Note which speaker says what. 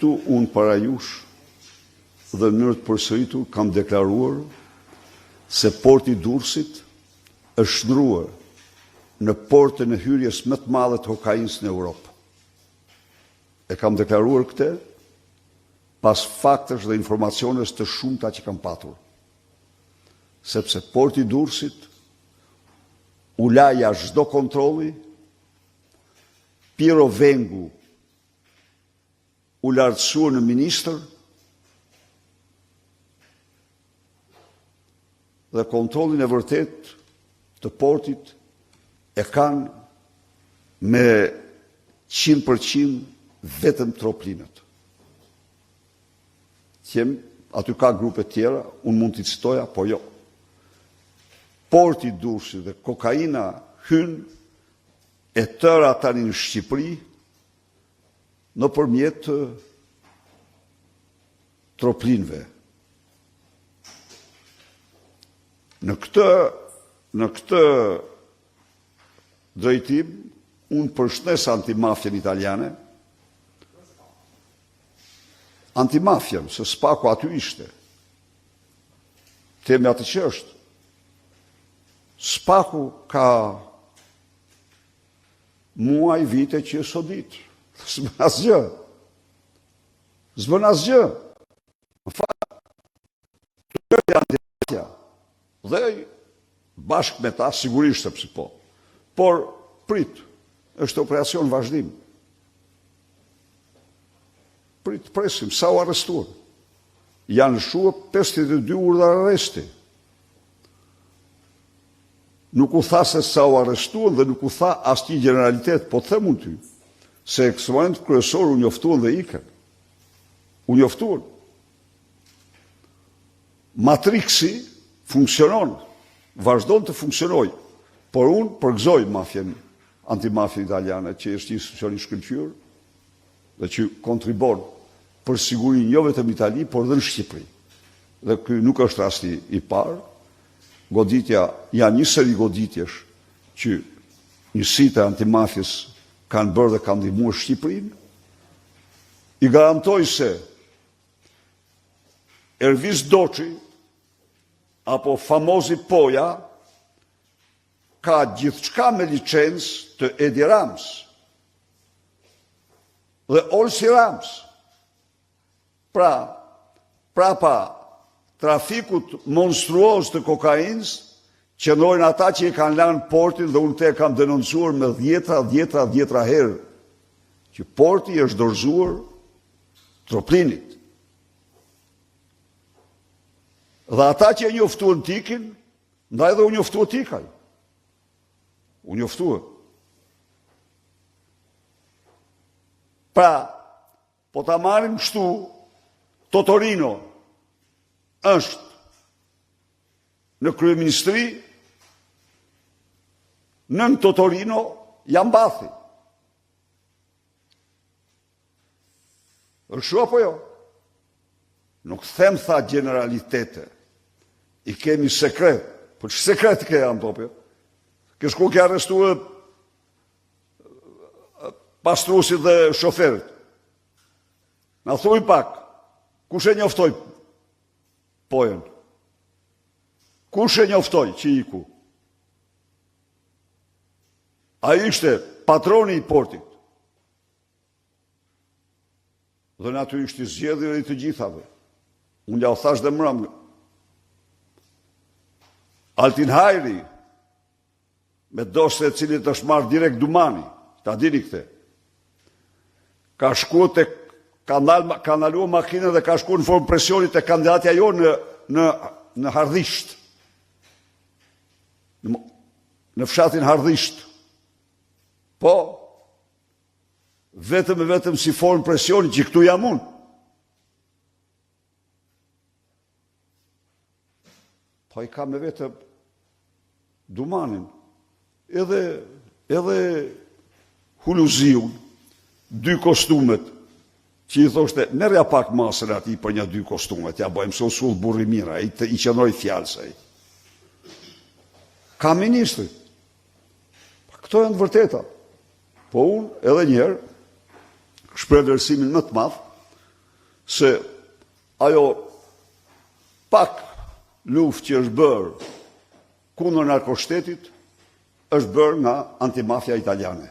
Speaker 1: këtu unë para jush dhe në mënyrë të përsëritur kam deklaruar se porti Durrësit është ndruar në portën e hyrjes më të madhe të kokainës në Europë. E kam deklaruar këtë pas faktesh dhe informaciones të shumta që kam patur. Sepse porti Durrësit u la jashtë çdo kontrolli, Piero Vengu u lartësua në ministër dhe kontrollin e vërtet të portit e kanë me 100% vetëm troplinët. Aty ka grupe tjera, unë mund t'i citoja, po jo. Porti Durrësit dhe kokaina hyn e tëra tani në Shqipëri në përmjet troplinëve. Në këtë drejtim, unë përshëndes antimafjen italiane, antimafjen, se SPAKu aty ishte. Temi atë që është. SPAKu ka muaj vite që e sodit. S'bën asgjë. S'bën asgjë. Në fakt, të antimafja. Dhe bashkë me ta, sigurisht sepse po. Por, prit, është operacion vazhdim. Prit, presim, sa u arrestuar. Janë shua 52 urdhra arresti. Nuk u tha se sa u arrestuan dhe nuk u tha asnjë generalitet, po them unë ty, se ekstremant kryesor u njoftuan dhe ikën. U njoftuan. Matriksi funksionon, vazhdon të funksionoj, por unë përgëzoj mafjen, antimafjen italiane, që është një institucion i shkëlqyer dhe që kontribon për sigurinë jo vetëm në Itali, por edhe në Shqipëri. Dhe ky nuk është rasti i parë. Goditja, janë një seri goditjesh që njësitë e antimafjes kanë bërë dhe kanë ndihmuar Shqipërinë. I garantoj se Ervis Doçi apo famozi Poja ka gjithçka me licencë të Edi Rams dhe Olsi Rams. Pra, prapa trafikut monstruoz të kokainës, qëndrojnë ata që i kanë lanë portin dhe unë te kam denoncuar me dhjetra herë, që porti është dorëzuar troplinit. Dhe ata që e njoftuan tikin, ndaj dhe u njoftua tikaj. U njoftua. Pra, po ta marrim kështu, Totorino është në kryeministri, nën Totorino jam Bathi. Është shu apo jo? Nuk them tha generalitete. I kemi sekret. Po që sekret ke jam topjo? Këshku ke arrestuar pastrusit dhe shoferit. Na thuj pak, kush e njoftoi Pojën? Kush e njoftoi që iku? A ishte patroni i portit. Dhe në aty ishte zgjedhja e të gjithave. Unë ja u thash dhe mbrëm. Altin Hajri, me dosë e cilit është marrë direkt Dumani, ta dini këte, ka shku të ka ndaluar makinën dhe ka shku në formë presionit e kandidatja jo në Hardhisht. Në fshatin Hardhisht. Po, vetëm si formë presionit që këtu jam unë. Po i ka me vetëm Dumanin, edhe Huluziun, 2 kostumet, që i thoshte, merja pak masën ati për një 2 kostumet, ja bëjmë se usull burri mira, i qenoj fjalësaj. Ka ministri. Këto janë të vërteta. Po unë, edhe njerë, shpreh vlerësimin më të madh se ajo pak luftë që është bërë kundër narkoshtetit është bërë nga antimafia italiane.